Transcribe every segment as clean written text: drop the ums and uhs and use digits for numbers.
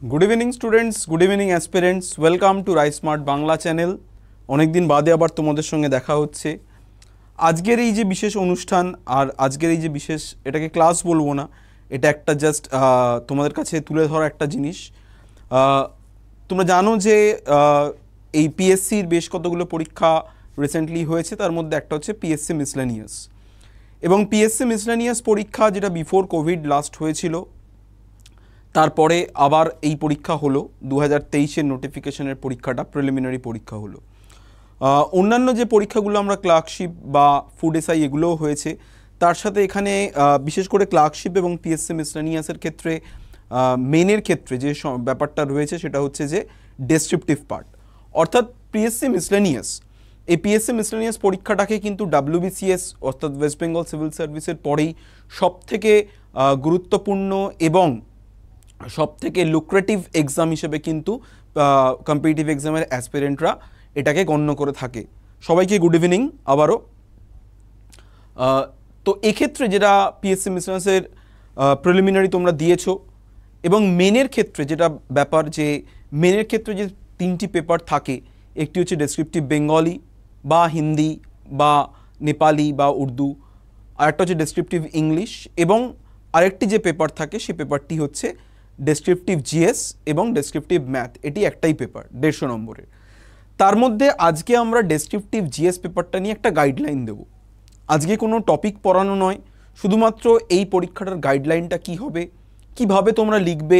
Good evening students, good evening aspirants, welcome to Rice Smart Bangla channel. अनेक दिन बादे आबार तोमादेर संगे देखा होच्छे। आजकेर এই যে বিশেষ অনুষ্ঠান আর আজকের এই যে বিশেষ এটাকে ক্লাস বলবো না, এটা একটা জাস্ট তোমাদের কাছে তুলে ধরা একটা জিনিস। তোমরা জানো যে এই পিএসসির বেশ কতগুলো পরীক্ষা রিসেন্টলি হয়েছে, তার মধ্যে একটা হচ্ছে পিএসসি মিসলেনিয়াস। এবং পিএসসি মিসলেনিয়াস পরীক্ষা যেটা বিফোর কোভিড লাস্ট হয়েছিল, তারপরে আবার এই পরীক্ষা হলো 2023-এর নোটিফিকেশনের পরীক্ষাটা, প্রিলিমিনারি পরীক্ষা হলো। অন্যান্য যে পরীক্ষাগুলো আমরা ক্লার্কশিপ বা ফুড এসআই এগুলোও হয়েছে, তার সাথে এখানে বিশেষ করে ক্লার্কশিপ এবং পিএসসি মিসলেনিয়াসের ক্ষেত্রে মেনের ক্ষেত্রে যে ব্যাপারটা রয়েছে সেটা হচ্ছে যে ডেসক্রিপটিভ পার্ট। অর্থাৎ পিএসসি মিসলেনিয়াস, এই পিএসসি মিসলেনিয়াস পরীক্ষাটাকে কিন্তু ডাব্লিউবিসিএস অর্থাৎ ওয়েস্ট বেঙ্গল সিভিল সার্ভিসের পরেই সবথেকে গুরুত্বপূর্ণ এবং সবথেকে লুক্রেটিভ এক্সাম হিসেবে কিন্তু কম্পিটিটিভ এক্সামের অ্যাসপিরেন্টরা এটাকে গণ্য করে থাকে। সবাইকে গুড ইভিনিং আবারও। তো এক্ষেত্রে যেটা পিএসসি মিসলেনিয়াসের প্রিলিমিনারি তোমরা দিয়েছো এবং মেনের ক্ষেত্রে যেটা ব্যাপার, যে মেনের ক্ষেত্রে যে তিনটি পেপার থাকে, একটি হচ্ছে ডেসক্রিপটিভ বেঙ্গলি বা হিন্দি বা নেপালি বা উর্দু, আরেকটা হচ্ছে ডেসক্রিপটিভ ইংলিশ, এবং আরেকটি যে পেপার থাকে সেই পেপারটি হচ্ছে ডেসক্রিপটিভ জিএস এবং ডেসক্রিপটিভ ম্যাথ। এটি একটাই পেপার 150 নম্বরের। তার মধ্যে আজকে আমরা ডেসক্রিপটিভ জিএস পেপারটা নিয়ে একটা গাইডলাইন দেব। আজকে কোনো টপিক পড়ানো নয়, শুধুমাত্র এই পরীক্ষাটার গাইডলাইনটা কি হবে, কিভাবে তোমরা লিখবে,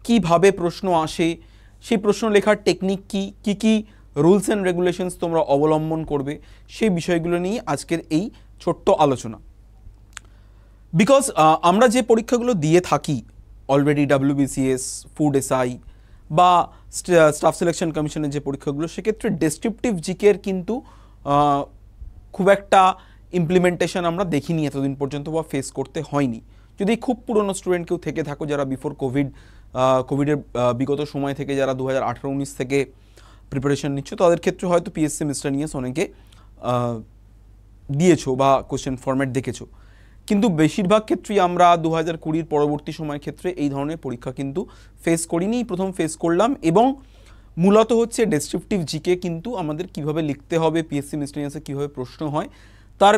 কিভাবে প্রশ্ন আসে, সেই প্রশ্ন লেখার টেকনিক কি, কি কি রুলস অ্যান্ড রেগুলেশনস তোমরা অবলম্বন করবে, সেই বিষয়গুলো নিয়ে আজকের এই ছোট্ট আলোচনা। বিকজ আমরা যে পরীক্ষাগুলো দিয়ে থাকি অলরেডি, ডাব্লিউবিসিএস, ফুড এসআই বা স্টাফ সিলেকশন কমিশনের যে পরীক্ষাগুলো, সেক্ষেত্রে ডেসক্রিপটিভ জিকের কিন্তু খুব একটা ইমপ্লিমেন্টেশন আমরা দেখিনি এতদিন পর্যন্ত বা ফেস করতে হয়নি। যদি খুব পুরনো স্টুডেন্ট কেউ থেকে থাকো যারা বিফোর কোভিডের বিগত সময় থেকে যারা 2018-19 থেকে প্রিপারেশন নিচ্ছ, তাদের ক্ষেত্রে হয়তো পিএসসি মিসলেনিয়াস অনেকে দিয়েছো বা কোশ্চেন ফরম্যাট দেখেছো, কিন্তু বেশিরভাগ ক্ষেত্রেই আমরা 2020 পরবর্তী সময়ের ক্ষেত্রে এই ধরনের পরীক্ষা কিন্তু ফেস করিনি, প্রথম ফেস করলাম। এবং মূলত হচ্ছে ডেসক্রিপটিভ জিকে কিন্তু আমাদের কিভাবে লিখতে হবে, পিএসসি মিসলেনিয়াসে কীভাবে প্রশ্ন হয়, তার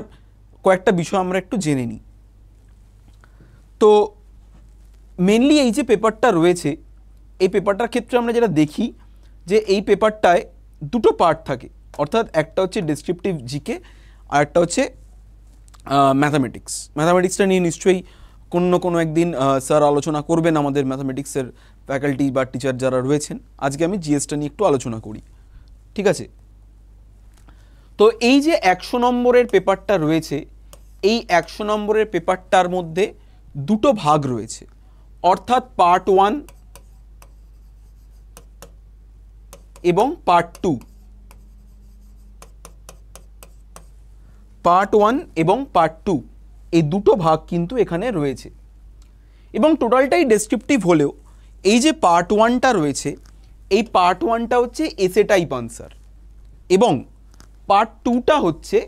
কয়েকটা বিষয় আমরা একটু জেনে নিই। তো মেনলি এই যে পেপারটা রয়েছে, এই পেপারটার ক্ষেত্রে আমরা যেটা দেখি যে এই পেপারটায় দুটো পার্ট থাকে, অর্থাৎ একটা হচ্ছে ডেসক্রিপটিভ জিকে আর একটা হচ্ছে ম্যাথামেটিক্সটা নিয়ে নিশ্চয়ই কোনো একদিন স্যার আলোচনা করবেন, আমাদের ম্যাথামেটিক্সের ফ্যাকাল্টি বা টিচার যারা রয়েছেন। আজকে আমি জিএসটা নিয়ে একটু আলোচনা করি, ঠিক আছে? তো এই যে 100 নম্বরের পেপারটা রয়েছে, এই 100 নম্বরের পেপারটার মধ্যে দুটো ভাগ রয়েছে, অর্থাৎ পার্ট 1 এবং পার্ট 2। পার্ট 1 এবং পার্ট 2 এই দুটো ভাগ কিন্তু এখানে রয়েছে, এবং টোটালটাই ডেসক্রিপটিভ হলেও এই যে পার্ট 1টা রয়েছে, এই পার্ট 1টা হচ্ছে এসে টাইপ আনসার এবং পার্ট 2টা হচ্ছে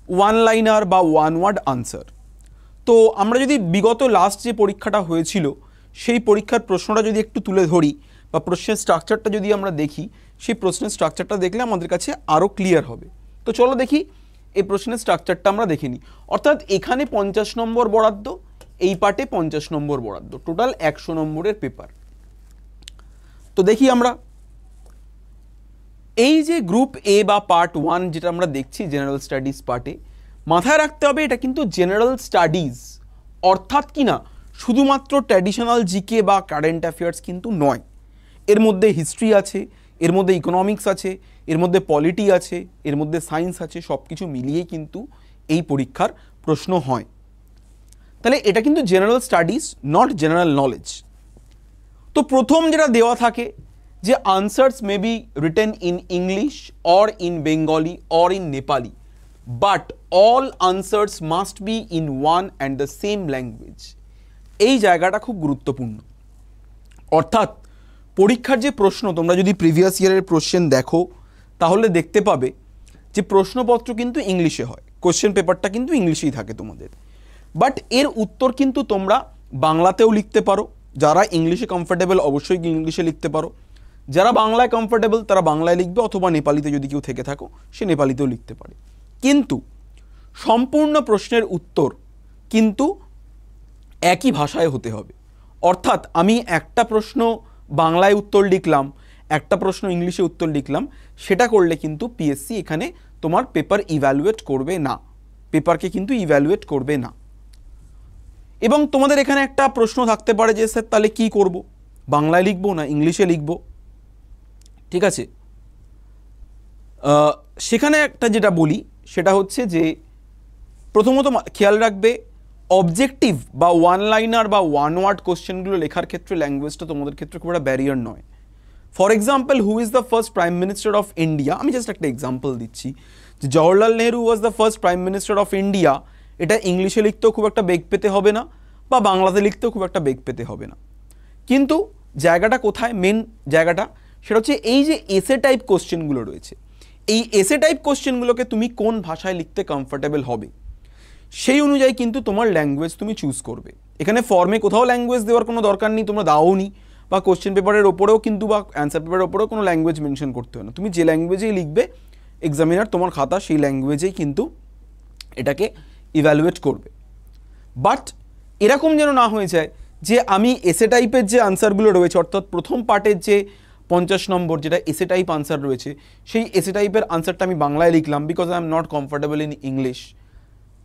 ওয়ান লাইনার বা ওয়ান ওয়ার্ড আনসার। তো আমরা যদি বিগত লাস্ট যে পরীক্ষাটা হয়েছিল সেই পরীক্ষার প্রশ্নটা যদি একটু তুলে ধরি বা প্রশ্নের স্ট্রাকচারটা যদি আমরা দেখি, সেই প্রশ্নের স্ট্রাকচারটা দেখলে আমাদের কাছে আরও ক্লিয়ার হবে। তো চলো দেখি এই প্রশ্নের স্ট্রাকচারটা আমরা দেখে নিই। অর্থাৎ এখানে 50 নম্বর বরাদ্দ, এই পার্টে 50 নম্বর বরাদ্দ, টোটাল 100 নম্বরের পেপার। তো দেখি আমরা এই যে গ্রুপ এ বা পার্ট 1 যেটা আমরা দেখছি জেনারেল স্টাডিজ পার্টে, মাথায় রাখতে হবে এটা কিন্তু জেনারেল স্টাডিজ, অর্থাৎ কি না শুধুমাত্র ট্র্যাডিশনাল জিকে বা কারেন্ট অ্যাফেয়ার্স কিন্তু নয়। এর মধ্যে হিস্ট্রি আছে, এর মধ্যে ইকোনমিক্স আছে, এর মধ্যে পলিটি আছে, এর মধ্যে সায়েন্স আছে, সব কিছু মিলিয়েই কিন্তু এই পরীক্ষার প্রশ্ন হয়। তাহলে এটা কিন্তু general studies, not general knowledge. তো প্রথম যেটা দেওয়া থাকে যে answers may be written in English or in Bengali or in Nepali, but all answers must be in one and the same language. এই জায়গাটা খুব গুরুত্বপূর্ণ। অর্থাৎ পরীক্ষার যে প্রশ্ন, তোমরা যদি প্রিভিয়াস ইয়ারের কোশ্চেন দেখো তাহলে দেখতে পাবে যে প্রশ্নপত্র কিন্তু ইংলিশে হয়, কোশ্চেন পেপারটা কিন্তু ইংলিশেই থাকে তোমাদের, বাট এর উত্তর কিন্তু তোমরা বাংলাতেও লিখতে পারো, যারা ইংলিশে কমফোর্টেবল অবশ্যই ইংলিশে লিখতে পারো, যারা বাংলায় কমফোর্টেবল তারা বাংলায় লিখবে, অথবা নেপালিতে যদি কেউ থেকে থাকো সে নেপালিতেও লিখতে পারে। কিন্তু সম্পূর্ণ প্রশ্নের উত্তর কিন্তু একই ভাষায় হতে হবে। অর্থাৎ আমি একটা প্রশ্ন বাংলায় উত্তর লিখলাম, একটা প্রশ্ন ইংলিশে উত্তর লিখলাম, সেটা করলে কিন্তু পিএসসি এখানে তোমার পেপার ইভ্যালুয়েট করবে না, পেপারকে কিন্তু ইভ্যালুয়েট করবে না। এবং তোমাদের এখানে একটা প্রশ্ন থাকতে পারে যে স্যার তাহলে কি করব, বাংলায় লিখবো না ইংলিশে লিখবো? ঠিক আছে, সেখানে একটা যেটা বলি সেটা হচ্ছে যে প্রথমত খেয়াল রাখবে অবজেক্টিভ বা ওয়ান লাইনার বা ওয়ান ওয়ার্ড কোশ্চেনগুলো লেখার ক্ষেত্রে ল্যাঙ্গুয়েজটা তোমাদের ক্ষেত্রে খুব একটা ব্যারিয়ার নয়। For example, who is the first prime minister of India, আমি জাস্ট একটা এক্সাম্পল দিচ্ছি যে Jawaharlal Nehru was the first prime minister of India, এটা ইংলিশে লিখতেও খুব একটা বেগ পেতে হবে না বা বাংলাতে লিখতেও খুব একটা বেগ পেতে হবে না। কিন্তু জায়গাটা কোথায়, মেন জায়গাটা সেটা হচ্ছে এই যে এসে টাইপ কোশ্চেনগুলো রয়েছে, এই এসে টাইপ কোশ্চেনগুলোকে তুমি কোন ভাষায় লিখতে কমফোর্টেবল হবে সেই অনুযায়ী কিন্তু তোমার ল্যাঙ্গুয়েজ তুমি চুজ করবে। এখানে ফর্মে কোথাও ল্যাঙ্গুয়েজ দেওয়ার কোনো দরকার নেই, তোমরা দাওনি, বা কোশ্চেন পেপারের ওপরেও কিন্তু বা অ্যান্সার পেপারের ওপরেও কোনো ল্যাঙ্গুয়েজ মেনশন করতে হয় না। তুমি যে ল্যাঙ্গুয়েজেই লিখবে এক্সামিনার তোমার খাতা সেই ল্যাঙ্গুয়েজেই কিন্তু এটাকে ইভ্যালুয়েট করবে। বাট এরকম যেন না হয়ে যায় যে আমি এসে টাইপের যে আনসারগুলো রয়েছে, অর্থাৎ প্রথম পার্টের যে 50 নম্বর যেটা এসে টাইপ আনসার রয়েছে, সেই এসে টাইপের আনসারটা আমি বাংলায় লিখলাম because I am not comfortable in English.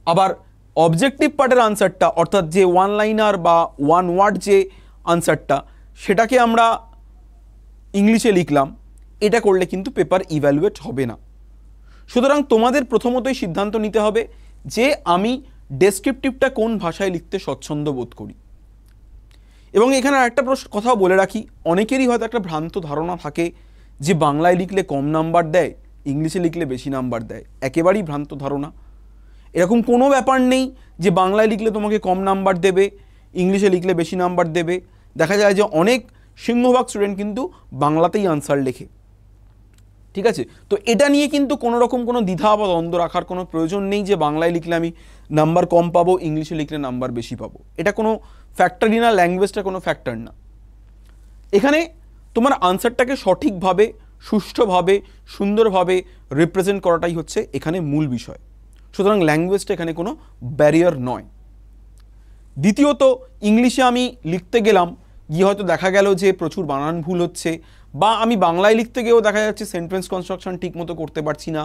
আবার অবজেক্টিভ পার্টের আনসারটা অর্থাৎ যে ওয়ান লাইনার বা ওয়ান ওয়ার্ড যে আনসারটা সেটাকে আমরা ইংলিশে লিখলাম, এটা করলে কিন্তু পেপার ইভ্যালুয়েট হবে না। সুতরাং তোমাদের প্রথমতই সিদ্ধান্ত নিতে হবে যে আমি ডেসক্রিপটিভটা কোন ভাষায় লিখতে স্বচ্ছন্দ বোধ করি। এবং এখানে আরেকটা কথাও বলে রাখি, অনেকেরই হয়তো একটা ভ্রান্ত ধারণা থাকে যে বাংলায় লিখলে কম নাম্বার দেয়, ইংলিশে লিখলে বেশি নাম্বার দেয়। একেবারেই ভ্রান্ত ধারণা। এরকম কোনো ব্যাপার নেই যে বাংলায় লিখলে তোমাকে কম নাম্বার দেবে, ইংলিশে লিখলে বেশি নাম্বার দেবে। দেখা যায় যে অনেক সিংহভাগ স্টুডেন্ট কিন্তু বাংলাতেই আনসার লেখে। ঠিক আছে, তো এটা নিয়ে কিন্তু কোনো রকম কোনো দ্বিধা বা দ্বন্দ্ব রাখার কোনো প্রয়োজন নেই যে বাংলায় লিখলে আমি নাম্বার কম পাবো, ইংলিশে লিখলে নাম্বার বেশি পাবো। এটা কোনো ফ্যাক্টরই না, ল্যাঙ্গুয়েজটা কোনো ফ্যাক্টর না। এখানে তোমার আনসারটাকে সঠিকভাবে, সুষ্ঠুভাবে, সুন্দরভাবে রিপ্রেজেন্ট করাটাই হচ্ছে এখানে মূল বিষয়। সুতরাং ল্যাঙ্গুয়েজটা এখানে কোনো ব্যারিয়ার নয়। দ্বিতীয়ত, ইংলিশে আমি লিখতে গেলাম, গিয়ে হয়তো দেখা গেল যে প্রচুর বানান ভুল হচ্ছে, বা আমি বাংলায় লিখতে গিয়েও দেখা যাচ্ছে সেন্টেন্স কনস্ট্রাকশন ঠিক মতো করতে পারছি না,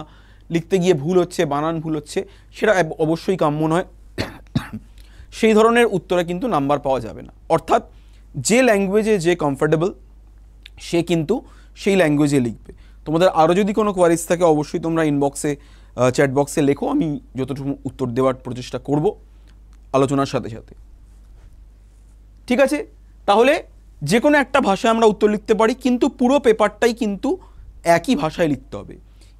লিখতে গিয়ে ভুল হচ্ছে, বানান ভুল হচ্ছে, সেটা অবশ্যই কাম্য নয়। সেই ধরনের উত্তরে কিন্তু নাম্বার পাওয়া যাবে না। অর্থাৎ যে ল্যাঙ্গুয়েজে যে কমফোর্টেবল সে কিন্তু সেই ল্যাঙ্গুয়েজে লিখবে। তোমাদের আরও যদি কোনো কোয়ারিজ থাকে অবশ্যই তোমরা ইনবক্সে, চ্যাট বক্সে লেখো, আমি যতটুকু উত্তর দেওয়ার প্রচেষ্টা করব আলোচনার সাথে সাথে। ঠিক আছে, তাহলে যে কোনো একটা ভাষায় আমরা উত্তর লিখতে পারি, কিন্তু পুরো পেপারটাই কিন্তু একই ভাষায় লিখতে হবে।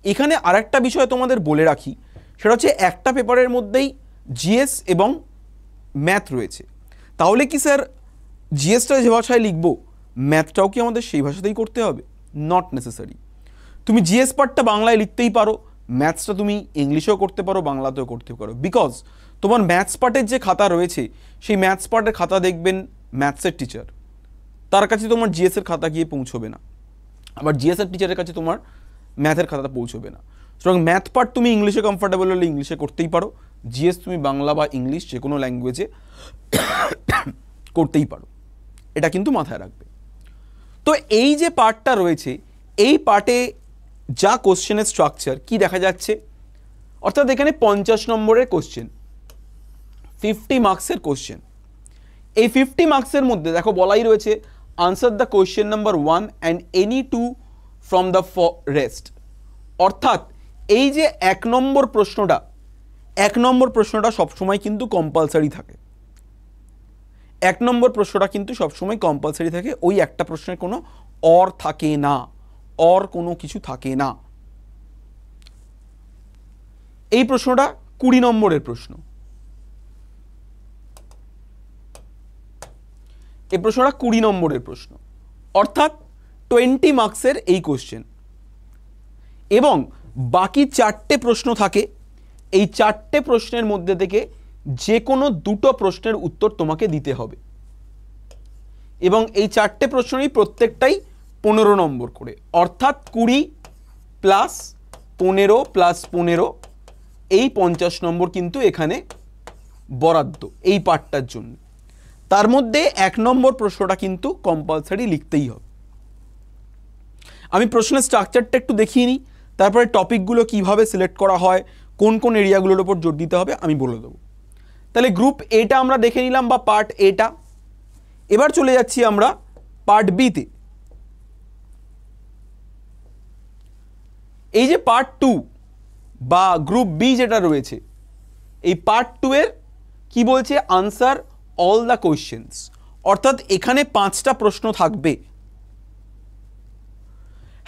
এখানে আরেকটা বিষয় তোমাদের বলে রাখি, সেটা হচ্ছে একটা পেপারের মধ্যেই জিএস এবং ম্যাথ রয়েছে। তাহলে কি স্যার জিএসটা যে ভাষায় লিখবো ম্যাথটাও কি আমাদের সেই ভাষাতেই করতে হবে? Not necessary. তুমি জিএস পার্টটা বাংলায় লিখতেই পারো, ম্যাথসটা তুমি ইংলিশেও করতে পারো, বাংলাতেও করতে পারো। বিকজ তোমার ম্যাথস পার্টের যে খাতা রয়েছে সেই ম্যাথস পার্টের খাতা দেখবেন ম্যাথসের টিচার, তার কাছে তোমার জিএসের খাতা গিয়ে পৌঁছবে না, আবার জিএসের টিচারের কাছে তোমার ম্যাথের খাতা পৌঁছবে না। সুতরাং ম্যাথ পার্ট তুমি ইংলিশে কমফোর্টেবল হলে ইংলিশে করতেই পারো, জিএস তুমি বাংলা বা ইংলিশ যে কোনো ল্যাঙ্গুয়েজে করতেই পারো, এটা কিন্তু মাথায় রাখবে। তো এই যে পার্টটা রয়েছে, এই পার্টে যা কোশ্চেনের স্ট্রাকচার কি দেখা যাচ্ছে, অর্থাৎ এখানে 50 নম্বরের কোশ্চেন, 50 মার্কসের কোশ্চেন। এই 50 মার্কসের মধ্যে দেখো বলাই রয়েছে answer the question number 1 and any 2 from the rest. অর্থাৎ এই যে 1 নম্বর প্রশ্নটা সবসময় কিন্তু কম্পালসারি থাকে। 1 নম্বর প্রশ্নটা কিন্তু সবসময় কম্পালসারি থাকে, ওই একটা প্রশ্নের কোনো অর থাকে না, অর কোনো কিছু থাকে না। এই প্রশ্নটা 20 নম্বরের প্রশ্ন, এই প্রশ্নটা 20 নম্বরের প্রশ্ন, অর্থাৎ 20 মার্কসের এই কোশ্চেন। এবং বাকি 4টে প্রশ্ন থাকে, এই 4টে প্রশ্নের মধ্যে থেকে যে কোনো 2টো প্রশ্নের উত্তর তোমাকে দিতে হবে। এবং এই চারটে প্রশ্নেরই প্রত্যেকটাই 15 নম্বর করে, অর্থাৎ 20 প্লাস 15 প্লাস 15 এই 50 নম্বর কিন্তু এখানে বরাদ্দ এই পার্টটার জন্য। তার মধ্যে 1 নম্বর প্রশ্নটা কিন্তু কম্পালসারি লিখতেই হবে। আমি প্রশ্নের স্ট্রাকচারটা একটু দেখিয়ে নিই, তারপরে টপিকগুলো কিভাবে সিলেক্ট করা হয়, কোন কোন এরিয়াগুলোর উপর জোর দিতে হবে আমি বলে দেবো। তাহলে গ্রুপ এটা আমরা দেখে নিলাম বা পার্ট এটা। এবার চলে যাচ্ছি আমরা পার্ট বিতে। এই যে পার্ট 2 বা গ্রুপ বি যেটা রয়েছে, এই পার্ট 2 এর কি বলছে, আনসার অল দ্য কোয়েশ্চেন্স, অর্থাৎ এখানে 5টা প্রশ্ন থাকবে।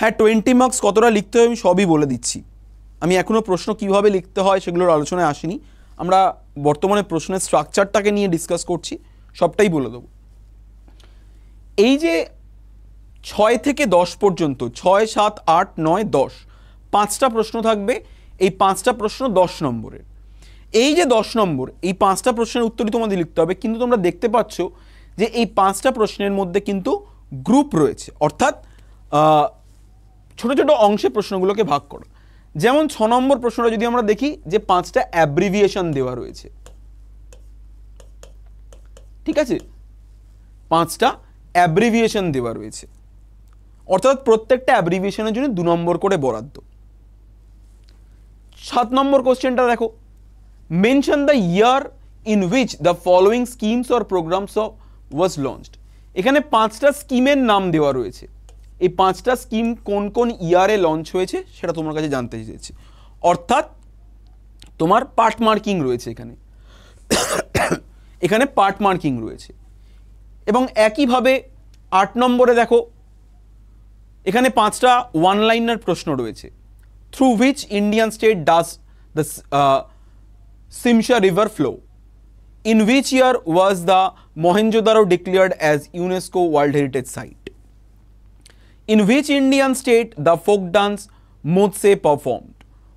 হ্যাঁ, 20 মার্কস কতটা লিখতে হবে আমি সবই বলে দিচ্ছি। আমি এখনো প্রশ্ন কিভাবে লিখতে হয় সেগুলোর আলোচনায় আসিনি, আমরা বর্তমানে প্রশ্নের স্ট্রাকচারটাকে নিয়ে ডিসকাস করছি, সবটাই বলে দেবো। এই যে 6 থেকে 10 পর্যন্ত, 6, 7, 8, 9, 10, 5টা প্রশ্ন থাকবে। এই 5টা প্রশ্ন 10 নম্বরের। এই যে 10 নম্বর, এই 5টা প্রশ্নের উত্তরই তোমাদের লিখতে হবে, কিন্তু তোমরা দেখতে পাচ্ছ যে এই 5টা প্রশ্নের মধ্যে কিন্তু গ্রুপ রয়েছে, অর্থাৎ ছোট ছোট অংশে প্রশ্নগুলোকে ভাগ করা। যেমন 6 নম্বর প্রশ্নটা যদি আমরা দেখি, যে 5টা অ্যাব্রিভিয়েশন দেওয়া রয়েছে, ঠিক আছে, 5টা অ্যাব্রিভিয়েশন দেওয়া রয়েছে, অর্থাৎ প্রত্যেকটা অ্যাব্রিভিয়েশনের জন্য 2 নম্বর করে বরাদ্দ। 7 নম্বর কোশ্চেনটা দেখো, mention the year in which the following schemes or programs was launched. এখানে 5টা স্কিমের নাম দেওয়া রয়েছে, এই 5টা স্কিম কোন কোন ইয়ারে লঞ্চ হয়েছে সেটা তোমার কাছে জানতে চেয়েছি, অর্থাৎ তোমার পার্ট মার্কিং রয়েছে এখানে, এখানে পার্ট মার্কিং রয়েছে। এবং একইভাবে 8 নম্বরে দেখো, এখানে 5টা ওয়ান লাইনার প্রশ্ন রয়েছে। Through which Indian state does the Shimsha river flow, in which year was the Mohenjodaro declared as UNESCO world heritage site, in which Indian state the folk dance Motse performed,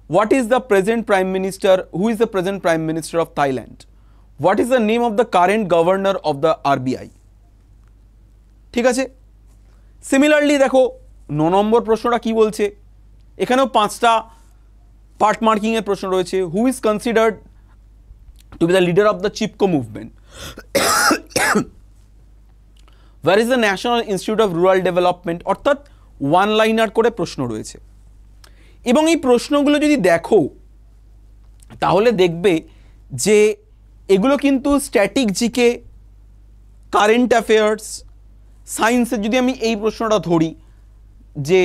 what is the present prime minister, who is the present prime minister of Thailand, what is the name of the current governor of the RBI, ঠিক আছে। Similarly দেখো 9 নম্বর প্রশ্নটা কি বলছে, এখানেও 5টা part marking এর প্রশ্ন রয়েছে। Who is considered two B the leader of the Chipko movement, Where is the National Institute of Rural Development, অর্থাৎ ওয়ান লাইনার করে প্রশ্ন রয়েছে। এবং এই প্রশ্নগুলো যদি দেখো তাহলে দেখবে যে এগুলো কিন্তু স্ট্যাটিক জিকে, কারেন্ট অ্যাফেয়ার্স, সায়েন্সের যদি আমি এই প্রশ্নটা ধরি যে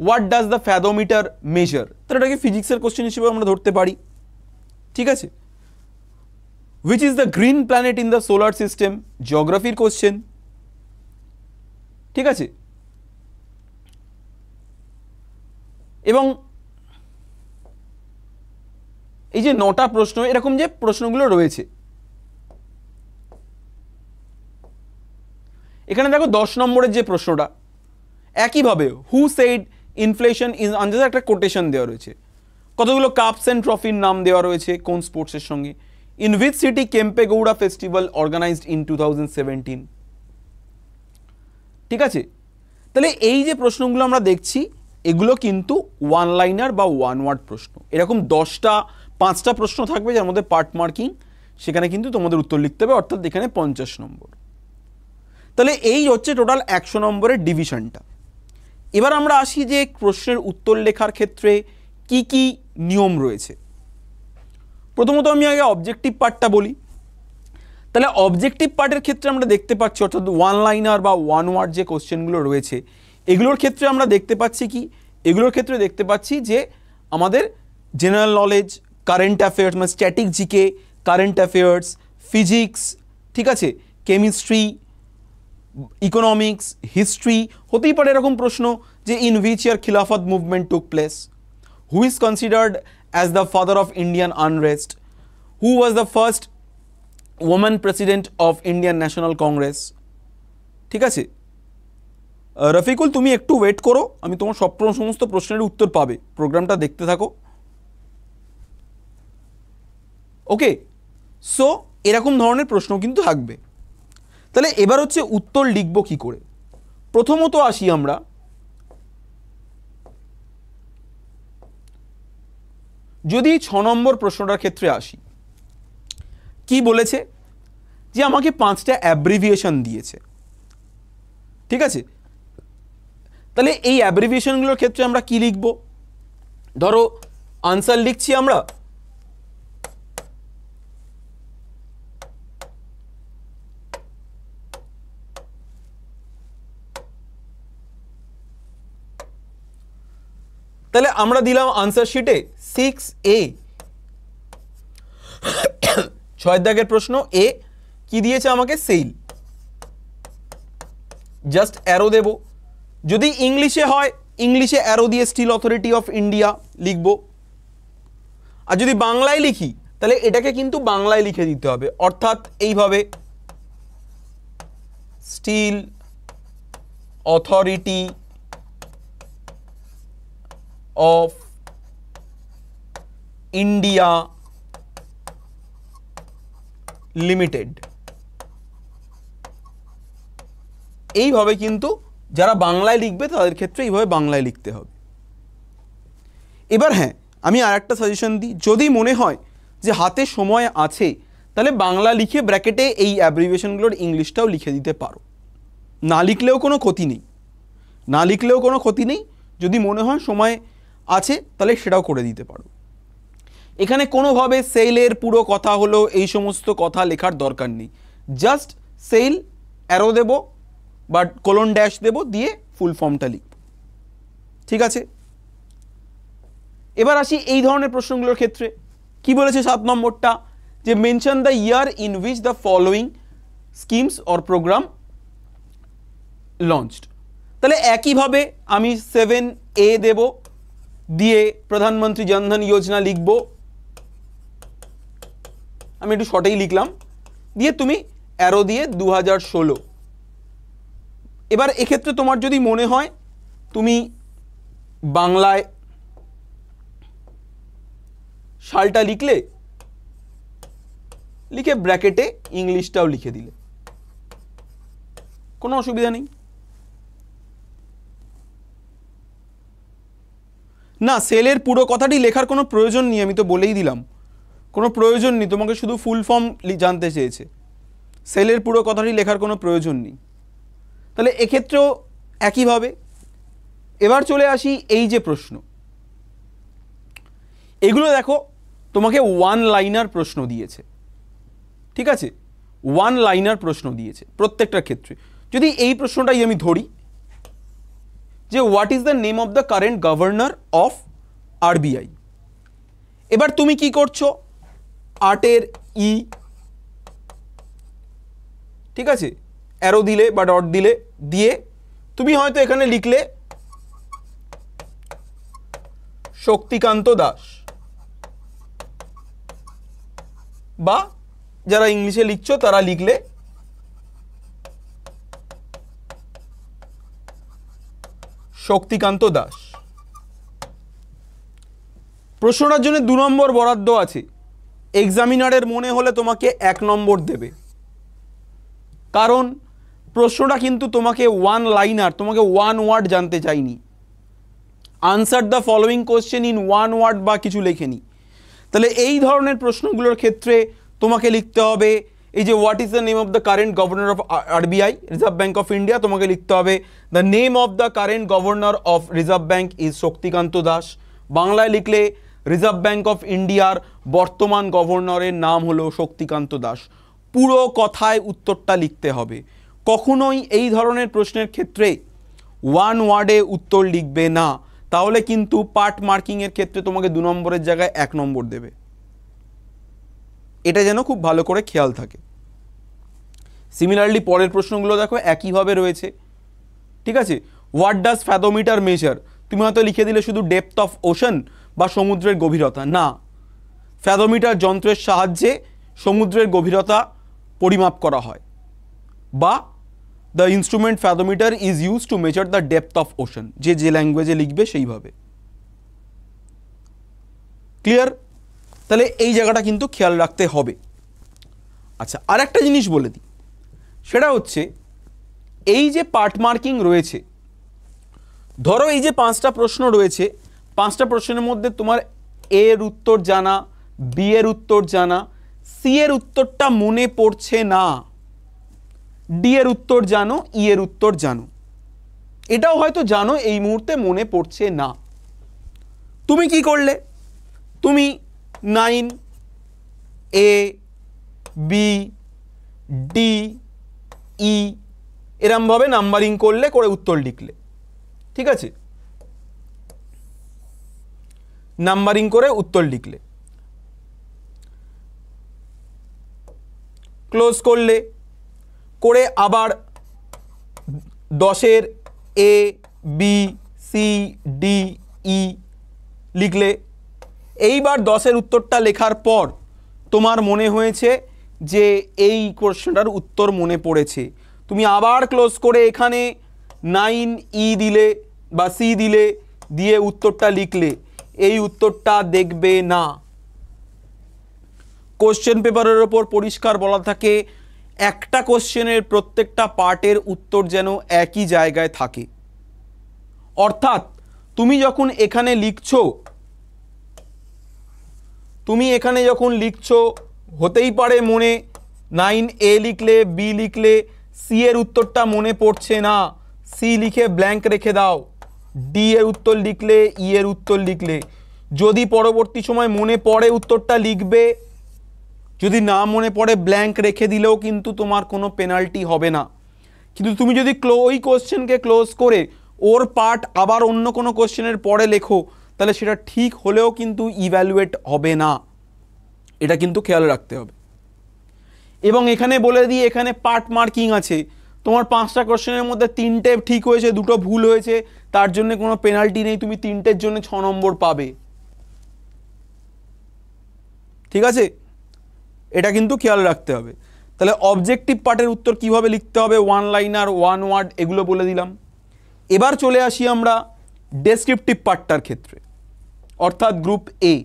হোয়াট ডাজ দ্য ফ্যাথোমিটার মেজার, তাহলে এটাকে ফিজিক্সের কোশ্চেন হিসেবে আমরা ধরতে পারি, ঠিক আছে। Which is the green planet in the solar system, জিওগ্রাফির কোশ্চেন, ঠিক আছে। এবং এই যে 9টা প্রশ্ন, এরকম যে প্রশ্নগুলো রয়েছে, এখানে দেখো 10 নম্বরের যে প্রশ্নটা, একইভাবে who said inflation is unjust, একটা কোটেশন দেওয়া রয়েছে, কতগুলো কাপস অ্যান্ড ট্রফির নাম দেওয়া রয়েছে কোন স্পোর্টসের সঙ্গে, in which city Kempegowda festival organised in 2017, ঠিক আছে। তাহলে এই যে প্রশ্নগুলো আমরা দেখছি এগুলো কিন্তু ওয়ান লাইনার বা ওয়ান ওয়ার্ড প্রশ্ন। এরকম 5টা প্রশ্ন থাকবে যার মধ্যে পার্ট মার্কিং, সেখানে কিন্তু তোমাদের উত্তর লিখতে হবে, অর্থাৎ এখানে 50 নম্বর। তাহলে এই হচ্ছে টোটাল 100 নম্বরের ডিভিশনটা। এবার আমরা আসি যে প্রশ্নের উত্তর লেখার ক্ষেত্রে কি কি নিয়ম রয়েছে। প্রথমত আমি আগে অবজেক্টিভ পার্টটা বলি। তাহলে অবজেক্টিভ পার্টের ক্ষেত্রে আমরা দেখতে পাচ্ছি, অর্থাৎ ওয়ান লাইনার বা ওয়ান ওয়ার্ড যে কোশ্চেনগুলো রয়েছে এগুলোর ক্ষেত্রে আমরা দেখতে পাচ্ছি কি, এগুলোর ক্ষেত্রে দেখতে পাচ্ছি যে আমাদের জেনারেল নলেজ, কারেন্ট অ্যাফেয়ার্স মানে static GK, current affairs, physics, ঠিক আছে, কেমিস্ট্রি, ইকোনমিক্স, হিস্ট্রি, হতেই পারে এরকম প্রশ্ন যে ইন হুইচ ইয়ার খিলাফত movement took place, who is considered as the father of Indian unrest, who was the first women president of Indian national Congress, ঠিক আছে। রফিকুল তুমি একটু ওয়েট করো, আমি তোমার সমস্ত প্রশ্নের উত্তর পাবে, প্রোগ্রামটা দেখতে থাকো, ওকে। সো এরকম ধরনের প্রশ্ন কিন্তু থাকবে। তাহলে এবার হচ্ছে উত্তর লিখব কি করে। প্রথমত আসি আমরা যদি 6 নম্বর প্রশ্নটার ক্ষেত্রে আসি, কি বলেছে যে আমাকে 5টা অ্যাব্রিভিয়েশন দিয়েছে, ঠিক আছে। তাহলে এই অ্যাব্রিভিয়েশনগুলোর ক্ষেত্রে আমরা কি লিখব, ধরো আনসার লিখছি আমরা, তাহলে আমরা দিলাম আনসার শিটে 6A, 6 দাগের প্রশ্ন এ কি দিয়েছে আমাকে, সেল, জাস্ট অ্যারো দেব। যদি ইংলিশে হয় ইংলিশে অ্যারো দিয়ে স্টিল অথরিটি অফ ইন্ডিয়া লিখব, আর যদি বাংলায় লিখি তাহলে এটাকে কিন্তু বাংলায় লিখে দিতে হবে, অর্থাৎ এইভাবে Steel Authority of India Limited. এইভাবে কিন্তু যারা বাংলায় লিখবে তাদের ক্ষেত্রে এইভাবে বাংলায় লিখতে হবে। এবার হ্যাঁ, আমি আর একটা সাজেশন দিই, যদি মনে হয় যে হাতে সময় আছে তাহলে বাংলা লিখে ব্র্যাকেটে এই অ্যাব্রিভিয়েশনগুলোর ইংলিশটাও লিখে দিতে পারো, না লিখলেও কোনো ক্ষতি নেই, না লিখলেও কোনো ক্ষতি নেই। যদি মনে হয় সময় আছে তাহলে সেটাও করে দিতে পারো। এখানে কোনোভাবে সেলের পুরো কথা হলো এই সমস্ত কথা লেখার দরকার নেই, জাস্ট সেল অ্যারো দেব বা কোলন ড্যাশ দেব, দিয়ে ফুল ফর্মটা লিখব, ঠিক আছে। এবার আসি এই ধরনের প্রশ্নগুলোর ক্ষেত্রে কি বলেছে 7 নম্বরটা, যে mention the year in which the following schemes or program launched. তাহলে একইভাবে আমি 7A দেব, দিয়ে প্রধানমন্ত্রী জনধন যোজনা লিখব, আমি একটু শর্টেই লিখলাম, দিয়ে তুমি অ্যারো দিয়ে 2016। এবার এক্ষেত্রে তোমার যদি মনে হয় তুমি বাংলায় সালটা লিখলে, লিখে ব্র্যাকেটে ইংলিশটাও লিখে দিলে, কোনো অসুবিধা নেই। না, সেলের পুরো কথাটি লেখার কোনো প্রয়োজন নেই, আমি তো বলেই দিলাম কোনো প্রয়োজন নেই, তোমাকে শুধু ফুল ফর্ম জানতে চেয়েছে, সেলের পুরো কথাটি লেখার কোনো প্রয়োজন নেই। তাহলে এক্ষেত্রেও একইভাবে। এবার চলে আসি এই যে প্রশ্ন, এগুলো দেখো তোমাকে 1 লাইনার প্রশ্ন দিয়েছে, ঠিক আছে, 1 লাইনার প্রশ্ন দিয়েছে প্রত্যেকটার ক্ষেত্রে। যদি এই প্রশ্নটাই আমি ধরি যে what is the name of the current governor of RBI, এবার তুমি কি করছো, 8-এর ই, ঠিক আছে, অ্যারো দিলে বা ডট দিলে, দিয়ে তুমি হয়তো এখানে লিখলে শক্তিকান্ত দাস, বা যারা ইংলিশে লিখছো তারা লিখলে শক্তিকান্ত দাস। প্রশ্নটার জন্য 2 নম্বর বরাদ্দ আছে, এক্সামিনারের মনে হলে তোমাকে 1 নম্বর দেবে, কারণ প্রশ্নটা কিন্তু তোমাকে 1 লাইনার, তোমাকে 1 ওয়ার্ড জানতে চাইনি, answer the following question in 1 word বা কিছু লেখেনি। তাহলে এই ধরনের প্রশ্নগুলোর ক্ষেত্রে তোমাকে লিখতে হবে এই যে what is the name of the current governor of RBI, reserve bank of India, তোমাকে লিখতে হবে the name of the current governor of reserve bank is Shaktikanta Das. বাংলায় লিখলে রিজার্ভ ব্যাঙ্ক অফ ইন্ডিয়ার বর্তমান গভর্নরের নাম হলো শক্তিকান্ত দাস। পুরো কথায় উত্তরটা লিখতে হবে, কখনোই এই ধরনের প্রশ্নের ক্ষেত্রে 1 ওয়ার্ডে উত্তর লিখবে না, তাহলে কিন্তু পার্ট মার্কিংয়ের ক্ষেত্রে তোমাকে 2 নম্বরের জায়গায় 1 নম্বর দেবে, এটা যেন খুব ভালো করে খেয়াল থাকে। সিমিলারলি পরের প্রশ্নগুলো দেখো একইভাবে রয়েছে, ঠিক আছে। হোয়াট ডাজ ফ্যাথোমিটার মেজার, তুমি হয়তো লিখে দিলে শুধু ডেপথ অফ ওশান বা সমুদ্রের গভীরতা, না, ফ্যাথোমিটার যন্ত্রের সাহায্যে সমুদ্রের গভীরতা পরিমাপ করা হয়, বা the instrument fathometer is use to measure the depth of ocean, যে ল্যাঙ্গুয়েজে লিখবে সেইভাবে। ক্লিয়ার? তাহলে এই জায়গাটা কিন্তু খেয়াল রাখতে হবে। আচ্ছা, আর একটা জিনিস বলে দিই, সেটা হচ্ছে এই যে পার্ট মার্কিং রয়েছে, ধরো এই যে 5টা প্রশ্ন রয়েছে, 5টা প্রশ্নের মধ্যে তোমার এ এর উত্তর জানা, বি এর উত্তর জানা, সি এর উত্তরটা মনে পড়ছে না, ডি এর উত্তর জানো, ই এর উত্তর জানো, এটাও হয়তো জানো, এই মুহূর্তে মনে পড়ছে না। তুমি কি করলে? তুমি 9 এ বি ডি ই এরমভাবে নাম্বারিং করলে, করে উত্তর লিখলে। ঠিক আছে, নাম্বারিং করে উত্তর লিখলে, ক্লোজ করলে, করে আবার 10-এর A B C D E লিখলে। এইবার 10-এর উত্তরটা লেখার পর তোমার মনে হয়েছে যে এই কোশ্চেনটার উত্তর মনে পড়েছে, তুমি আবার ক্লোজ করে এখানে 9 ই দিলে বা সি দিলে, দিয়ে উত্তরটা লিখলে। এই উত্তরটা দেখবে না। কোশ্চেন পেপারের ওপর পরিষ্কার বলা থাকে একটা কোশ্চেনের প্রত্যেকটা পার্টের উত্তর যেন একই জায়গায় থাকে। অর্থাৎ তুমি যখন এখানে লিখছো, হতেই পারে মনে 9 এ লিখলে, বি লিখলে, সি এর উত্তরটা মনে পড়ছে না, সি লিখে ব্ল্যাঙ্ক রেখে দাও, ডি এর উত্তর লিখলে, ই এর উত্তর লিখলে। যদি পরবর্তী সময় মনে পড়ে উত্তরটা লিখবে, যদি না মনে পড়ে ব্ল্যাঙ্ক রেখে দিলেও কিন্তু তোমার কোনো পেনাল্টি হবে না। কিন্তু তুমি যদি ওই কোশ্চেনকে ক্লোজ করে ওর পার্ট আবার অন্য কোনো কোশ্চেনের পরে লেখো, তাহলে সেটা ঠিক হলেও কিন্তু ইভ্যালুয়েট হবে না, এটা কিন্তু খেয়াল রাখতে হবে। এবং এখানে বলে দিই, এখানে পার্ট মার্কিং আছে, তোমার 5টা কোশ্চেনের মধ্যে 3টে ঠিক হয়েছে, 2টো ভুল হয়েছে, তার জন্য কোনো পেনাল্টি নেই, তুমি 3টের জন্য 6 নম্বর পাবে। ঠিক আছে, এটা কিন্তু খেয়াল রাখতে হবে। তাহলে অবজেক্টিভ পার্টের উত্তর কিভাবে লিখতে হবে, 1 লাইনার, 1 ওয়ার্ড, এগুলো বলে দিলাম। এবার চলে আসি আমরা ডেসক্রিপটিভ পার্টটার ক্ষেত্রে, অর্থাৎ গ্রুপ এ।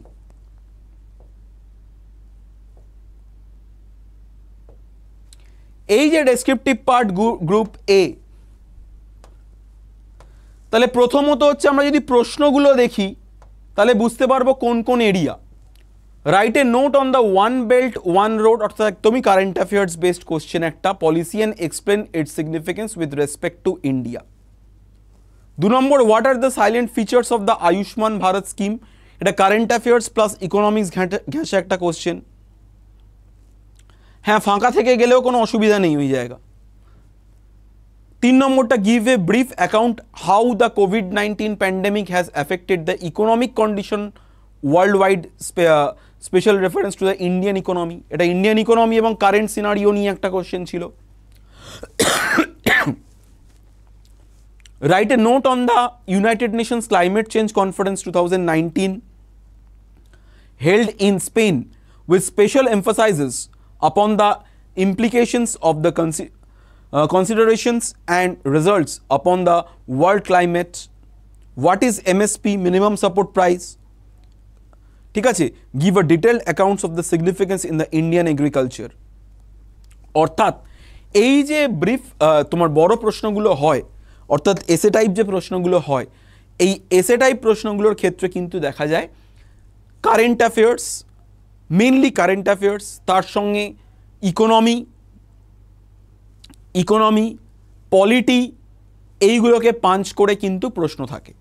এই যে ডেসক্রিপটিভ পার্ট গ্রুপ এ, তাহলে প্রথমত হচ্ছে আমরা যদি প্রশ্নগুলো দেখি তাহলে বুঝতে পারবো কোন কোন area. Write a note on the one belt one road, অর্থাৎ একদমই কারেন্ট অ্যাফেয়ার্স বেসড কোশ্চেন একটা, policy and explain it's significance with respect to India. 2 number, what are the silent features of the Ayushman Bharat scheme, এটা current affairs plus economics ঘেঁষে একটা question. হ্যাঁ, ফাঁকা থেকে গেলেও কোনো অসুবিধা নেই ওই জায়গা। 3 নম্বরটা, give a brief account how the COVID-19 pandemic has affected the economic condition world wide, special reference to the Indian economy. এটা ইন্ডিয়ান ইকোনমি এবং কারেন্ট সিনারিও নিয়ে একটা কোশ্চেন ছিল। Write a note on the United Nations climate change conference 2019 held in Spain with special emphasis upon the implications of the considerations and results upon the world climate. What is MSP, minimum support price? ঠিক আছে, give a detailed accounts of the significance in the Indian agriculture. অর্থাৎ এই যে brief তোমার বড় প্রশ্নগুলো হয়, অর্থাৎ এসে টাইপ যে প্রশ্নগুলো হয়, এই এসে টাইপ প্রশ্নগুলোর ক্ষেত্রে কিন্তু দেখা যায় current affairs, mainly current affairs, তার সঙ্গে ইকোনমি, পলিটি, এইগুলোকে পাঞ্চ করে কিন্তু প্রশ্ন থাকে।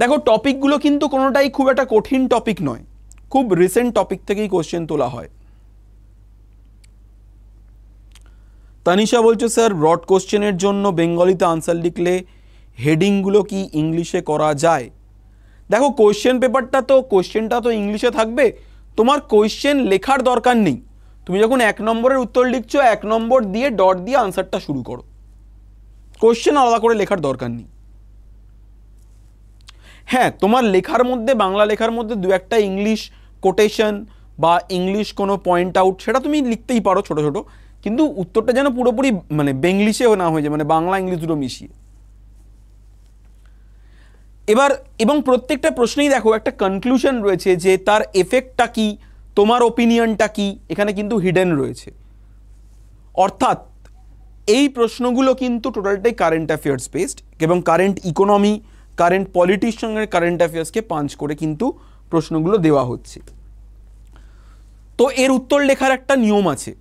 দেখো টপিকগুলো কিন্তু কোনোটাই খুব একটা কঠিন টপিক নয়, খুব রিসেন্ট টপিক থেকেই কোশ্চেন তোলা হয়। তানিশা বলছো স্যার ব্রড কোশ্চেনের জন্য বেঙ্গলিতে আনসার লিখলে হেডিংগুলো কি ইংলিশে করা যায়? দেখো কোশ্চেনটা তো ইংলিশে থাকবে, তোমার কোশ্চেন লেখার দরকার নেই। তুমি যখন 1 নম্বরের উত্তর লিখছো 1 নম্বর দিয়ে ডট দিয়ে আনসারটা শুরু করো, কোশ্চেন আলাদা করে লেখার দরকার নেই। হ্যাঁ, তোমার লেখার মধ্যে, বাংলা লেখার মধ্যে 2-একটা ইংলিশ কোটেশন বা ইংলিশ কোনো পয়েন্ট আউট সেটা তুমি লিখতেই পারো ছোট ছোট, কিন্তু উত্তরটা যেন পুরোপুরি মানে বেঙ্গলিশে না হয়ে যায়, মানে বাংলা ইংলিশ দুটো মিশিয়ে। এবার এবং প্রত্যেকটা প্রশ্নেই দেখো একটা কনক্লুশন রয়েছে যে তার এফেক্টটা কি, তোমার ওপিনিয়নটা কি, এখানে কিন্তু হিডেন রয়েছে। অর্থাৎ এই প্রশ্নগুলো কিন্তু টোটালটাই কারেন্ট অ্যাফেয়ার্স বেসড এবং কারেন্ট ইকোনমি, কারেন্ট পলিটিক্স সঙ্গে কারেন্ট অ্যাফেয়ার্সকে পাঞ্চ করে কিন্তু প্রশ্নগুলো দেওয়া হচ্ছে। তো এর উত্তর লেখার একটা নিয়ম আছে।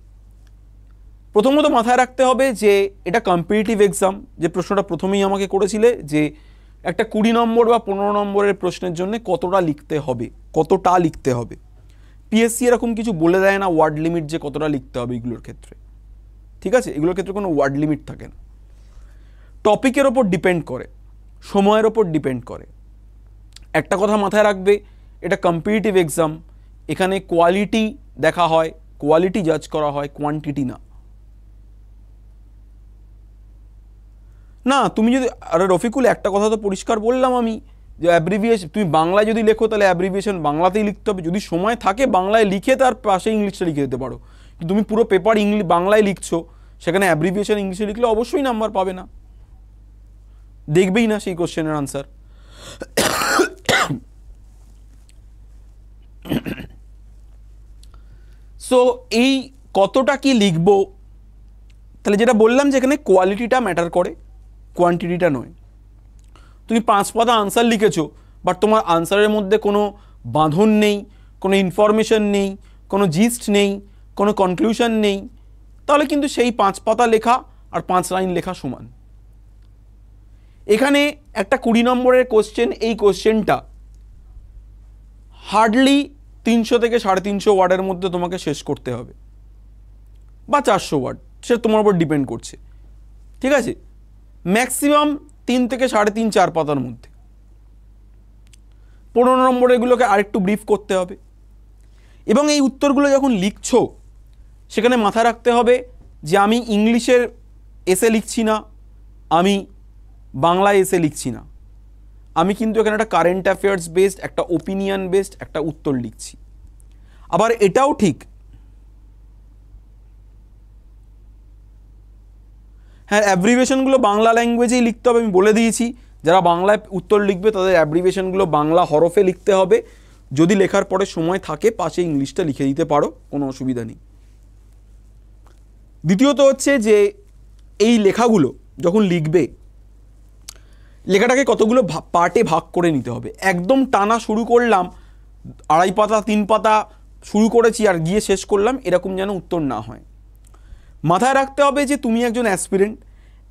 প্রথমত মাথায় রাখতে হবে যে এটা কম্পিটিটিভ এক্সাম। যে প্রশ্নটা প্রথমেই আমাকে করেছিলে যে একটা 20 নম্বর বা 15 নম্বরের প্রশ্নের জন্য কতটা লিখতে হবে। পিএসসি এরকম কিছু বলে দেয় না ওয়ার্ড লিমিট যে কতটা লিখতে হবে এগুলোর ক্ষেত্রে, ঠিক আছে? এগুলোর ক্ষেত্রে কোনো ওয়ার্ড লিমিট থাকে না। টপিকের ওপর ডিপেন্ড করে, সময়ের ওপর ডিপেন্ড করে। একটা কথা মাথায় রাখবে, এটা কম্পিটিটিভ এক্সাম, এখানে কোয়ালিটি দেখা হয়, কোয়ালিটি জাজ করা হয়, কোয়ান্টিটি না। না তুমি যদি, আরে রফিকুল একটা কথা তো পরিষ্কার বললাম আমি যে অ্যাব্রিভিয়েশন, তুমি বাংলায় যদি লেখো তাহলে অ্যাব্রিভিয়েশন বাংলাতেই লিখতে হবে। যদি সময় থাকে বাংলায় লিখে তার পাশে ইংলিশটা লিখে দিতে পারো। তুমি পুরো পেপার বাংলায় লিখছো, সেখানে অ্যাব্রিভিয়েশন ইংলিশে লিখলে অবশ্যই নাম্বার পাবে না, দেখবেই না সেই কোশ্চেনের আনসার। সো এই কতটা কি লিখবো, তাহলে যেটা বললাম যে এখানে কোয়ালিটিটা ম্যাটার করে, কোয়ান্টিটিটা নয়। তুমি 5 পাতা আনসার লিখেছো, বাট তোমার আনসারের মধ্যে কোনো বাঁধন নেই, কোনো ইনফরমেশন নেই, কোনো জিস্ট নেই, কোনো কনক্লুশন নেই, তাহলে কিন্তু সেই 5 পাতা লেখা আর 5 লাইন লেখা সমান। এখানে একটা 20 নম্বরের কোশ্চেন, এই কোশ্চেনটা হার্ডলি 300 থেকে 350 ওয়ার্ডের মধ্যে তোমাকে শেষ করতে হবে, বা 400 ওয়ার্ড, সেটা তোমার উপর ডিপেন্ড করছে, ঠিক আছে? ম্যাক্সিমাম 3 থেকে 3.5-4 পাতার মধ্যে। 15 নম্বর এগুলোকে আরেকটু ব্রিফ করতে হবে। এবং এই উত্তরগুলো যখন লিখছো সেখানে মাথায় রাখতে হবে যে আমি ইংলিশের এসে লিখছি না, আমি বাংলায় এসে লিখছি না, আমি কিন্তু এখানে একটা কারেন্ট অ্যাফেয়ার্স বেসড, একটা ওপিনিয়ন বেসড একটা উত্তর লিখছি। আবার এটাও ঠিক, হ্যাঁ অ্যাব্রিভিয়েশনগুলো বাংলা ল্যাঙ্গুয়েজেই লিখতে হবে, আমি বলে দিয়েছি। যারা বাংলায় উত্তর লিখবে তাদের অ্যাব্রিভিয়েশনগুলো বাংলা হরফে লিখতে হবে। যদি লেখার পরে সময় থাকে পাশে ইংলিশটা লিখে দিতে পারো, কোনো অসুবিধা নেই। দ্বিতীয়ত হচ্ছে যে এই লেখাগুলো যখন লিখবে, লেখাটাকে কতগুলো পার্টে ভাগ করে নিতে হবে। একদম টানা শুরু করলাম, 2.5 পাতা 3 পাতা শুরু করেছি আর গিয়ে শেষ করলাম, এরকম যেন উত্তর না হয়। মাথায় রাখতে হবে যে তুমি একজন অ্যাসপিরেন্ট,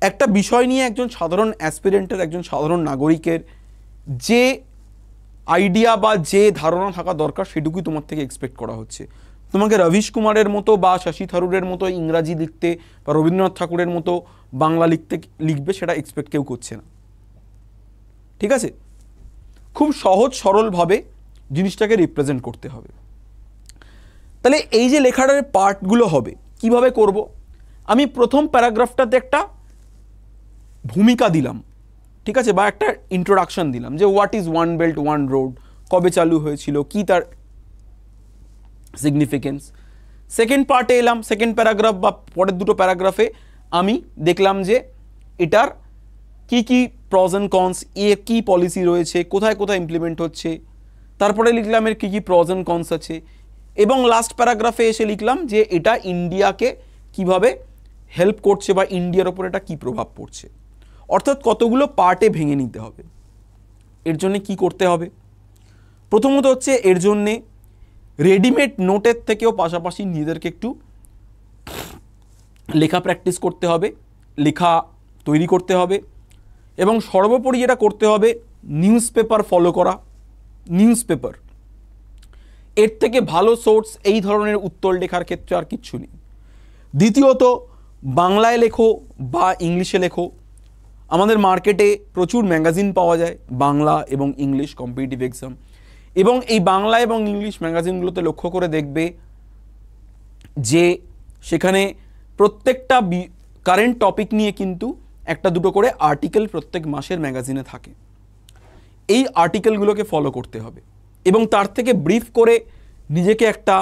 একটা বিষয় নিয়ে একজন সাধারণ অ্যাসপিরেন্টের, একজন সাধারণ নাগরিকের যে আইডিয়া বা যে ধারণা থাকা দরকার সেটুকুই তোমার থেকে এক্সপেক্ট করা হচ্ছে। তোমাকে রবিশ কুমারের মতো বা শশী থারুরের মতো ইংরাজি লিখতে বা রবীন্দ্রনাথ ঠাকুরের মতো বাংলা লিখবে সেটা এক্সপেক্ট কেউ করছে না, ঠিক আছে? খুব সহজ সরলভাবে জিনিসটাকে রিপ্রেজেন্ট করতে হবে। তাহলে এই যে লেখাটার পার্টগুলো হবে কিভাবে করব, আমি প্রথম প্যারাগ্রাফটাতে একটা ভূমিকা দিলাম, ঠিক আছে, বা একটা ইন্ট্রোডাকশন দিলাম যে what is one belt one road, কবে চালু হয়েছিল, কি তার সিগনিফিকেন্স। সেকেন্ড পার্টে এলাম, সেকেন্ড প্যারাগ্রাফ বা পরের দুটো প্যারাগ্রাফে আমি দেখলাম যে এটার কি কি প্রস অ্যান্ড কনস, কি পলিসি রয়েছে, কোথায় কোথায় ইমপ্লিমেন্ট হচ্ছে, তারপরে লিখলাম এর কি কি প্রস অ্যান্ড কনস আছে, এবং লাস্ট প্যারাগ্রাফে এসে লিখলাম যে এটা ইন্ডিয়াকে কিভাবে হেল্প করছে বা ইন্ডিয়ার ওপর এটা কী প্রভাব পড়ছে। অর্থাৎ কতগুলো পার্টে ভেঙে নিতে হবে। এর জন্যে কি করতে হবে, প্রথমত হচ্ছে এর জন্যে রেডিমেড নোটের থেকেও পাশাপাশি নিজেদেরকে একটু লেখা প্র্যাকটিস করতে হবে, লেখা তৈরি করতে হবে, এবং সর্বোপরি যেটা করতে হবে নিউজ পেপার ফলো করা। নিউজ পেপার এর থেকে ভালো সোর্স এই ধরনের উত্তর লেখার ক্ষেত্রে আর কিচ্ছু নেই। দ্বিতীয়ত বাংলায় লেখো বা ইংলিশে লেখো, আমাদের মার্কেটে প্রচুর ম্যাগাজিন পাওয়া যায় বাংলা এবং ইংলিশ কম্পিটিটিভ এক্সাম, এবং এই বাংলা এবং ইংলিশ ম্যাগাজিনগুলোতে লক্ষ্য করে দেখবে যে সেখানে প্রত্যেকটা কারেন্ট টপিক নিয়ে কিন্তু একটা দুটো করে আর্টিকেল প্রত্যেক মাসের ম্যাগাজিনে থাকে। এই আর্টিকেলগুলোকে ফলো করতে হবে এবং তার থেকে ব্রিফ করে নিজেকে একটা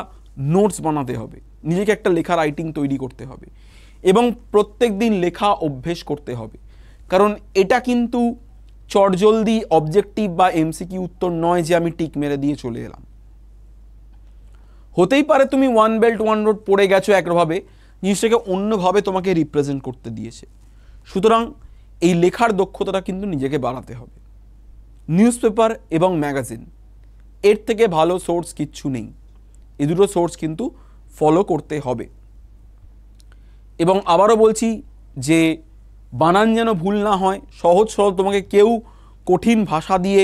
নোটস বানাতে হবে, নিজেকে একটা লেখা রাইটিং তৈরি করতে হবে এবং প্রত্যেক দিন লেখা অভ্যেস করতে হবে। কারণ এটা কিন্তু চটজলদি অবজেক্টিভ বা এমসিকিউ উত্তর নয় যে আমি টিক মেরে দিয়ে চলে এলাম। হতেই পারে তুমি ওয়ান বেল্ট ওয়ান রোড পড়ে গেছো একভাবে, জিনিসটাকে অন্যভাবে তোমাকে রিপ্রেজেন্ট করতে দিয়েছে। সুতরাং এই লেখার দক্ষতাটা কিন্তু নিজেকে বাড়াতে হবে। নিউজ পেপার এবং ম্যাগাজিন, এর থেকে ভালো সোর্স কিচ্ছু নেই। এই দুটো সোর্স কিন্তু ফলো করতে হবে। এবং আবারও বলছি যে বানান যেন ভুল না হয়, সহজ সরল, তোমাকে কেউ কঠিন ভাষা দিয়ে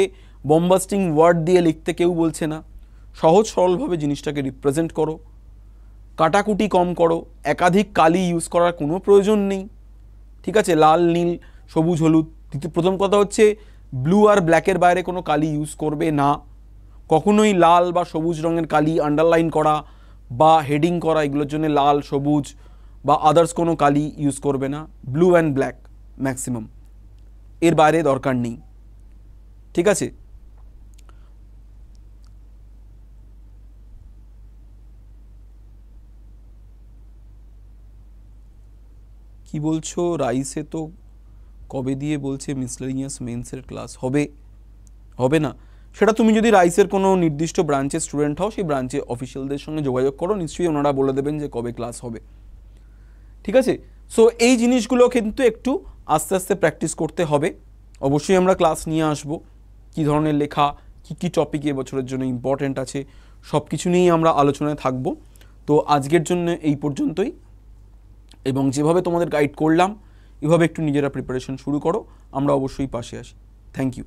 বম্বাস্টিং ওয়ার্ড দিয়ে লিখতে কেউ বলছে না। সহজ সরলভাবে জিনিসটাকে রিপ্রেজেন্ট করো, কাটাকুটি কম করো, একাধিক কালি ইউজ করার কোনো প্রয়োজন নেই। ঠিক আছে, লাল নীল সবুজ হলুদ। প্রথম কথা হচ্ছে ব্লু আর ব্ল্যাকের বাইরে কোনো কালি ইউজ করবে না। কখনোই লাল বা সবুজ রঙের কালি আন্ডারলাইন করা বা হেডিং করা, এগুলোর জন্য লাল সবুজ বা আদার্স কোনো কালি ইউজ করবে না। ব্লু অ্যান্ড ব্ল্যাক ম্যাক্সিমাম, এর বাইরে দরকার নেই। ঠিক আছে, কি বলছো? রাইসে তো কবে দিয়ে বলছে মিসলেনিয়াস মেন্সের ক্লাস হবে, হবে না। সেটা তুমি যদি রাইসের কোনো নির্দিষ্ট ব্রাঞ্চের স্টুডেন্ট হও, সেই ব্রাঞ্চে অফিসিয়ালদের সঙ্গে যোগাযোগ করো, নিশ্চয়ই ওনারা বলে দেবেন যে কবে ক্লাস হবে। ঠিক আছে, সো এই জিনিসগুলো কিন্তু একটু আস্তে আস্তে প্র্যাকটিস করতে হবে। অবশ্যই আমরা ক্লাস নিয়ে আসবো, কী ধরনের লেখা, কী কী টপিক এবছরের জন্য ইম্পর্ট্যান্ট আছে, সব কিছু নিয়েই আমরা আলোচনায় থাকব। তো আজকের জন্য এই পর্যন্তই, এবং যেভাবে তোমাদের গাইড করলাম এভাবে একটু নিজেরা প্রিপারেশন শুরু করো, আমরা অবশ্যই পাশে আসি। Thank you.